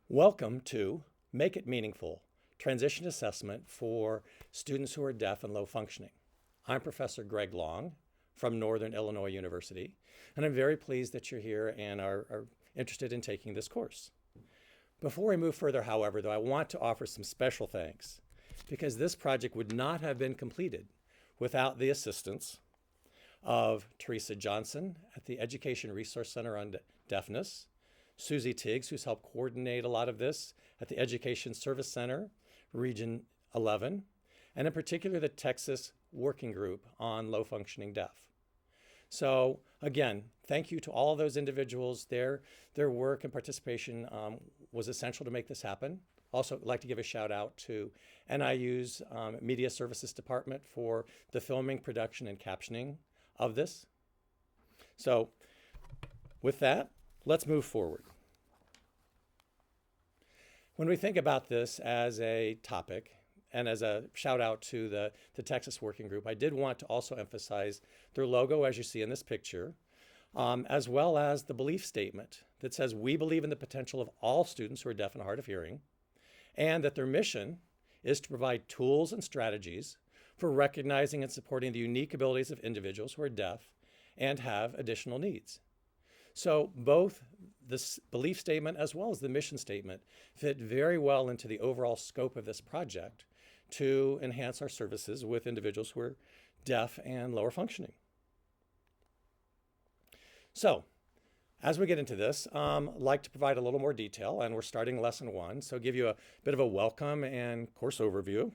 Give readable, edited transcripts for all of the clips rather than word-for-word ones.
Welcome to Make It Meaningful, Transition Assessment for Students who are Deaf and Low Functioning. I'm Professor Greg Long from Northern Illinois University, and I'm very pleased that you're here and are interested in taking this course. Before we move further, however, though, I want to offer some special thanks because this project would not have been completed without the assistance of Teresa Johnson at the Education Resource Center on Deafness, Susie Tiggs, who's helped coordinate a lot of this at the Education Service Center, Region 11, and in particular the Texas Working Group on Low Functioning Deaf. So again, thank you to all of those individuals. Their work and participation was essential to make this happen. Also, I'd like to give a shout out to NIU's Media Services Department for the filming, production, and captioning of this. So with that, let's move forward. When we think about this as a topic and as a shout out to the Texas Working Group, I did want to also emphasize their logo, as you see in this picture, as well as the belief statement that says we believe in the potential of all students who are deaf and hard of hearing, and that their mission is to provide tools and strategies for recognizing and supporting the unique abilities of individuals who are deaf and have additional needs. So both this belief statement as well as the mission statement fit very well into the overall scope of this project to enhance our services with individuals who are deaf and lower functioning. So as we get into this, I'd like to provide a little more detail, and we're starting lesson 1, so give you a bit of a welcome and course overview.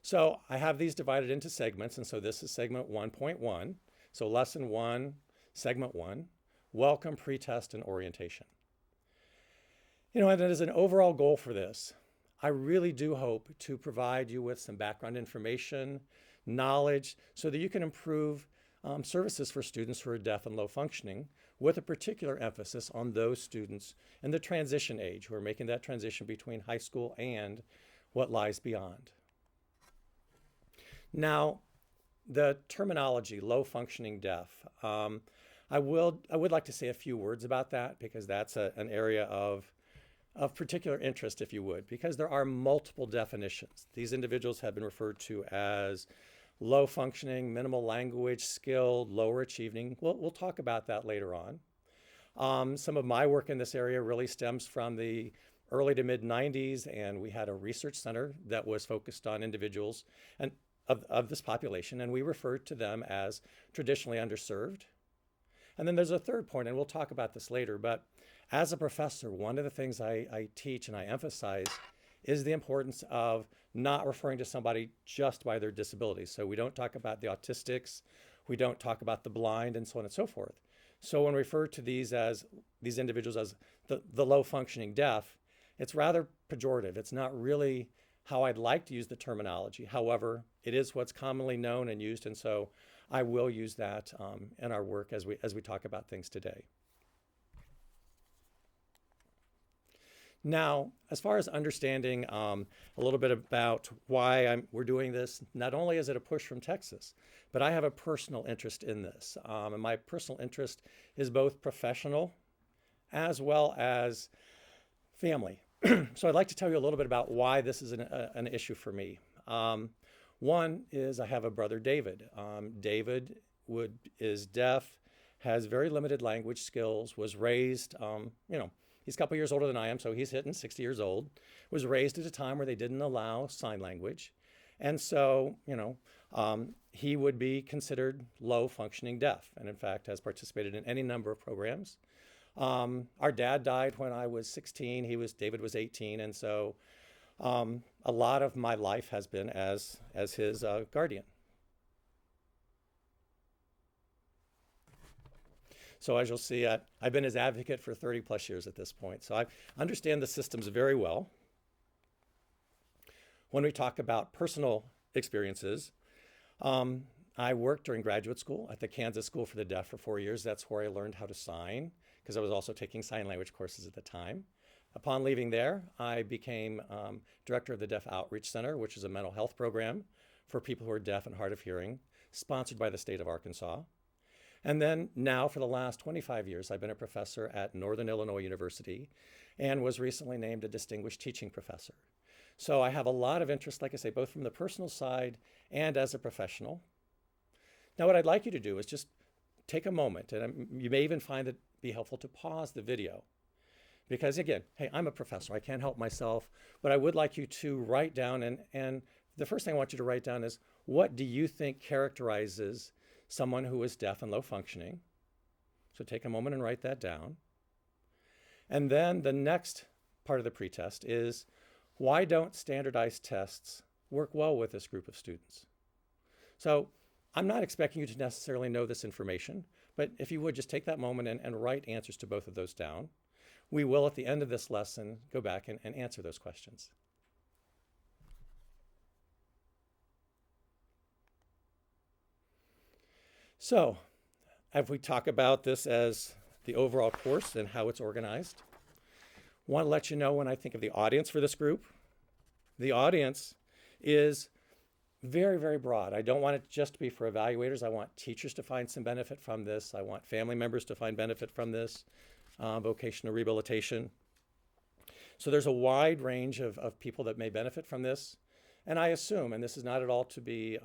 So I have these divided into segments, and so this is segment 1.1. So lesson 1, segment 1, welcome, pretest, and orientation. You know, and as an overall goal for this, I really do hope to provide you with some background information, knowledge, so that you can improve services for students who are deaf and low functioning, with a particular emphasis on those students in the transition age who are making that transition between high school and what lies beyond. Now, the terminology, low functioning deaf, I would like to say a few words about that because that's an area of particular interest, if you would, because there are multiple definitions. These individuals have been referred to as low functioning, minimal language, skilled, lower achieving. We'll talk about that later on. Some of my work in this area really stems from the early to mid 90s, and we had a research center that was focused on individuals and of this population, and we referred to them as traditionally underserved. And then there's a third point, and we'll talk about this later, but as a professor, one of the things I teach and I emphasize is the importance of not referring to somebody just by their disability. So we don't talk about the autistics, we don't talk about the blind, and so on and so forth. So when we refer to these individuals as the low functioning deaf, it's rather pejorative. It's not really how I'd like to use the terminology. However, it is what's commonly known and used, and so I will use that in our work as we talk about things today. Now, as far as understanding a little bit about why we're doing this, not only is it a push from Texas, but I have a personal interest in this. And my personal interest is both professional as well as family. So I'd like to tell you a little bit about why this is an issue for me. One is I have a brother, David. David is deaf, has very limited language skills, was raised, he's a couple years older than I am, so he's hitting 60 years old, was raised at a time where they didn't allow sign language. And so, he would be considered low functioning deaf, and in fact has participated in any number of programs. Our dad died when I was 16. David was 18, and so a lot of my life has been as his guardian. So as you'll see, I've been his advocate for 30 plus years at this point. So I understand the systems very well. When we talk about personal experiences, I worked during graduate school at the Kansas School for the Deaf for 4 years. That's where I learned how to sign, because I was also taking sign language courses at the time. Upon leaving there, I became director of the Deaf Outreach Center, which is a mental health program for people who are deaf and hard of hearing, sponsored by the state of Arkansas. And then now for the last 25 years, I've been a professor at Northern Illinois University and was recently named a distinguished teaching professor. So I have a lot of interest, like I say, both from the personal side and as a professional. Now, what I'd like you to do is just take a moment, and you may even find it be helpful to pause the video. Because again, hey, I'm a professor, I can't help myself, but I would like you to write down, and the first thing I want you to write down is, what do you think characterizes someone who is deaf and low functioning? So take a moment and write that down. And then the next part of the pretest is, why don't standardized tests work well with this group of students? So I'm not expecting you to necessarily know this information, but if you would just take that moment and write answers to both of those down. We will, at the end of this lesson, go back and answer those questions. So, if we talk about this as the overall course and how it's organized, I want to let you know, when I think of the audience for this group, the audience is very, very broad. I don't want it just to be for evaluators. I want teachers to find some benefit from this. I want family members to find benefit from this, vocational rehabilitation. So there's a wide range of people that may benefit from this. And I assume, and this is not at all to be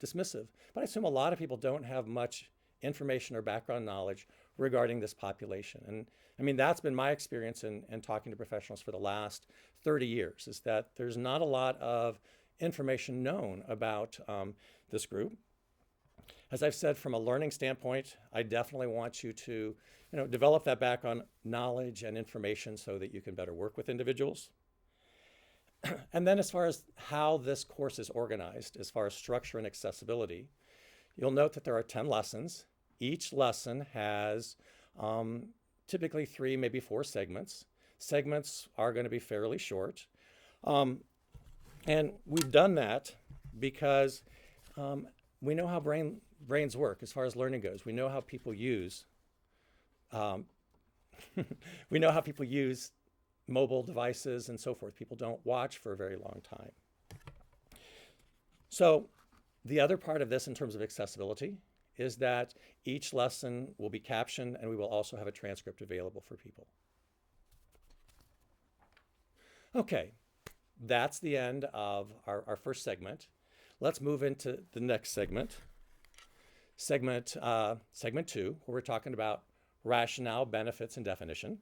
dismissive, but I assume a lot of people don't have much information or background knowledge regarding this population. And I mean, that's been my experience in talking to professionals for the last 30 years, is that there's not a lot of information known about this group. As I've said, from a learning standpoint, I definitely want you to develop that background knowledge and information so that you can better work with individuals. And then as far as how this course is organized, as far as structure and accessibility, you'll note that there are 10 lessons. Each lesson has typically 3, maybe 4 segments. Segments are going to be fairly short. And we've done that because we know how brains work as far as learning goes. We know how people use we know how people use mobile devices and so forth. People don't watch for a very long time. So the other part of this in terms of accessibility is that each lesson will be captioned, and we will also have a transcript available for people. Okay, that's the end of our first segment. Let's move into the next segment. Segment 2, where we're talking about rationale, benefits, and definition.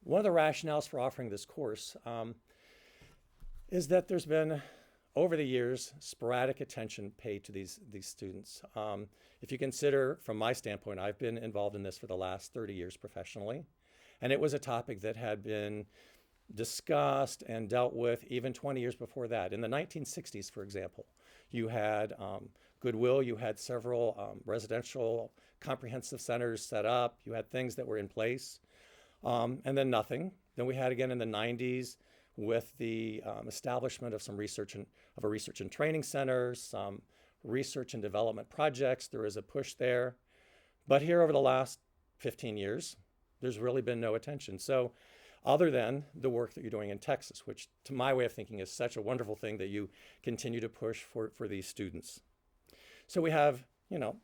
One of the rationales for offering this course is that there's been, over the years, sporadic attention paid to these students. If you consider, from my standpoint, I've been involved in this for the last 30 years professionally, and it was a topic that had been discussed and dealt with even 20 years before that. In the 1960s, for example, you had Goodwill, you had several residential comprehensive centers set up, you had things that were in place. And then nothing. Then we had again in the 90s with the establishment of some research and training center, some research and development projects. There was a push there. But here over the last 15 years, there's really been no attention. So other than the work that you're doing in Texas, which to my way of thinking is such a wonderful thing that you continue to push for these students. So we have,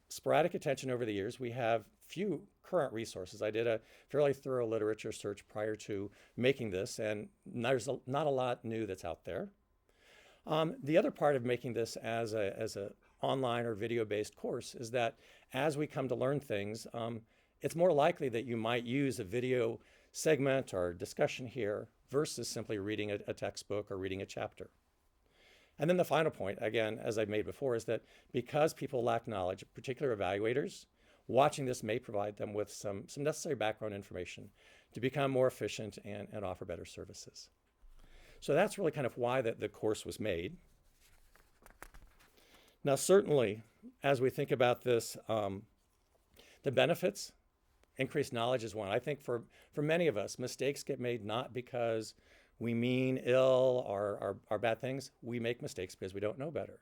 sporadic attention over the years. We have few current resources. I did a fairly thorough literature search prior to making this, and there's not a lot new that's out there. The other part of making this as a online or video-based course is that as we come to learn things, it's more likely that you might use a video segment or discussion here versus simply reading a textbook or reading a chapter. And then the final point, again, as I've made before, is that because people lack knowledge, particular evaluators, watching this may provide them with some necessary background information to become more efficient and offer better services. So that's really kind of why the course was made. Now, certainly, as we think about this, the benefits, increased knowledge is one. I think for many of us, mistakes get made not because we mean ill or are bad things. We make mistakes because we don't know better.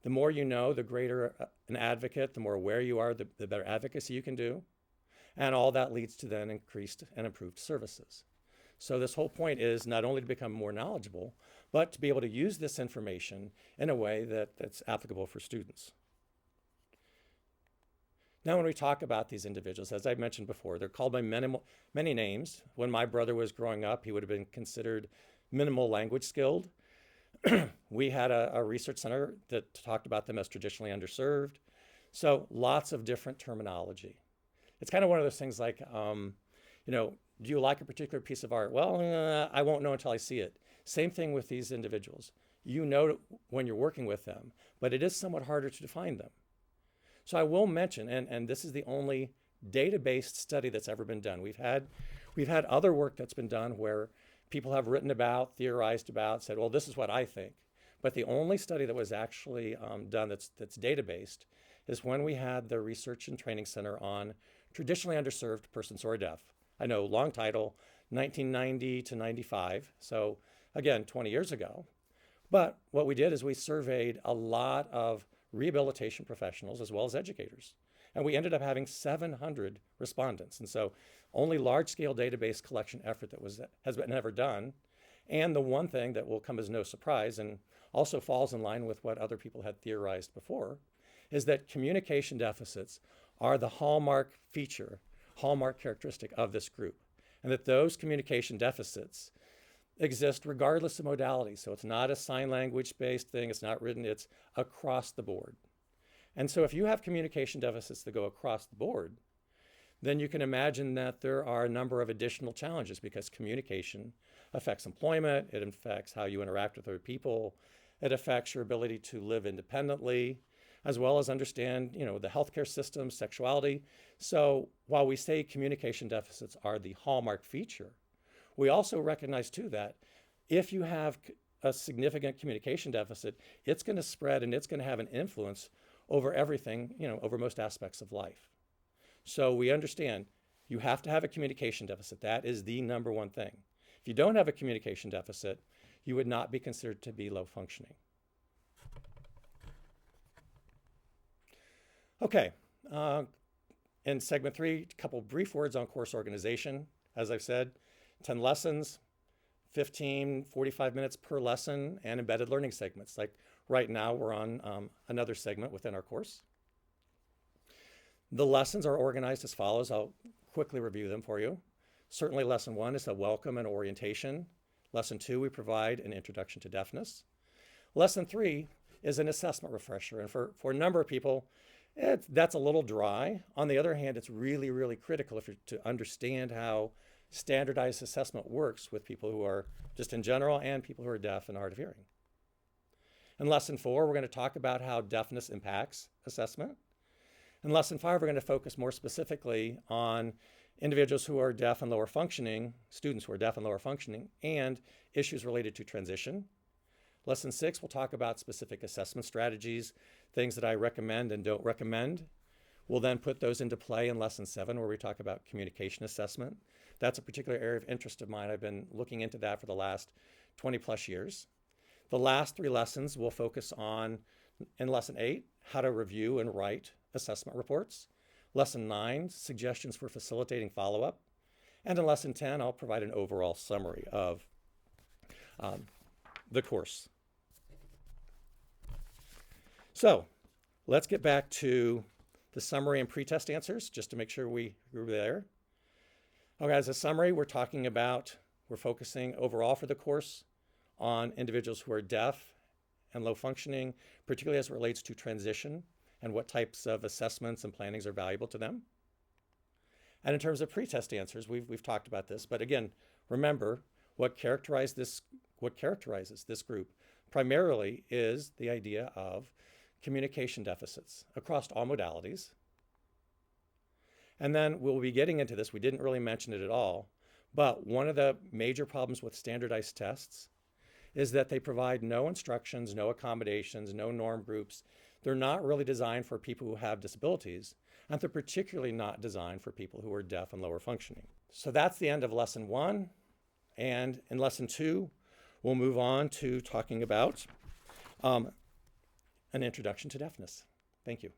The more you know, the greater an advocate, the more aware you are, the better advocacy you can do. And all that leads to then increased and improved services. So this whole point is not only to become more knowledgeable, but to be able to use this information in a way that's applicable for students. Now, when we talk about these individuals, as I mentioned before, they're called by many names. When my brother was growing up, he would have been considered minimal language skilled. We had a research center that talked about them as traditionally underserved. So lots of different terminology. It's kind of one of those things like, do you like a particular piece of art? Well, I won't know until I see it. Same thing with these individuals. You know when you're working with them, but it is somewhat harder to define them. So I will mention, and this is the only data-based study that's ever been done. We've had other work that's been done where people have written about, theorized about, said, well, this is what I think. But the only study that was actually done that's data-based is when we had the Research and Training Center on traditionally underserved persons who are deaf. I know, long title, 1990 to 95. So again, 20 years ago. But what we did is we surveyed a lot of rehabilitation professionals as well as educators. And we ended up having 700 respondents. And so only large-scale database collection effort that has been ever done. And the one thing that will come as no surprise and also falls in line with what other people had theorized before is that communication deficits are the hallmark characteristic of this group. And that those communication deficits exist regardless of modality. So it's not a sign language based thing, it's not written, it's across the board. And so if you have communication deficits that go across the board, then you can imagine that there are a number of additional challenges because communication affects employment, it affects how you interact with other people, it affects your ability to live independently, as well as understand, the healthcare system, sexuality. So while we say communication deficits are the hallmark feature, we also recognize too that if you have a significant communication deficit, it's going to spread and it's going to have an influence over everything, over most aspects of life. So we understand you have to have a communication deficit. That is the number one thing. If you don't have a communication deficit, you would not be considered to be low functioning. Okay, in segment 3, a couple brief words on course organization. As I've said, 10 lessons, 45 minutes per lesson, and embedded learning segments. Like right now, we're on another segment within our course. The lessons are organized as follows. I'll quickly review them for you. Certainly, lesson 1 is a welcome and orientation. Lesson 2, we provide an introduction to deafness. Lesson 3 is an assessment refresher. And for a number of people, that's a little dry. On the other hand, it's really, really critical to understand how standardized assessment works with people who are just in general and people who are deaf and hard of hearing. In lesson 4, we're going to talk about how deafness impacts assessment. In lesson 5, we're going to focus more specifically on individuals who are deaf and lower functioning, students who are deaf and lower functioning, and issues related to transition. Lesson 6, we'll talk about specific assessment strategies, things that I recommend and don't recommend. We'll then put those into play in lesson 7, where we talk about communication assessment. That's a particular area of interest of mine. I've been looking into that for the last 20 plus years. The last 3 lessons we'll focus on, in lesson 8, how to review and write assessment reports. Lesson 9, suggestions for facilitating follow-up. And in lesson 10, I'll provide an overall summary of the course. So let's get back to the summary and pretest answers, just to make sure we're there. Okay, as a summary, we're focusing overall for the course on individuals who are deaf and low functioning, particularly as it relates to transition and what types of assessments and plannings are valuable to them. And in terms of pretest answers, we've talked about this, but again, remember what characterizes this group primarily is the idea of communication deficits across all modalities. And then we'll be getting into this, we didn't really mention it at all, but one of the major problems with standardized tests is that they provide no instructions, no accommodations, no norm groups. They're not really designed for people who have disabilities, and they're particularly not designed for people who are deaf and lower functioning. So that's the end of lesson 1. And in lesson 2, we'll move on to talking about an introduction to deafness. Thank you.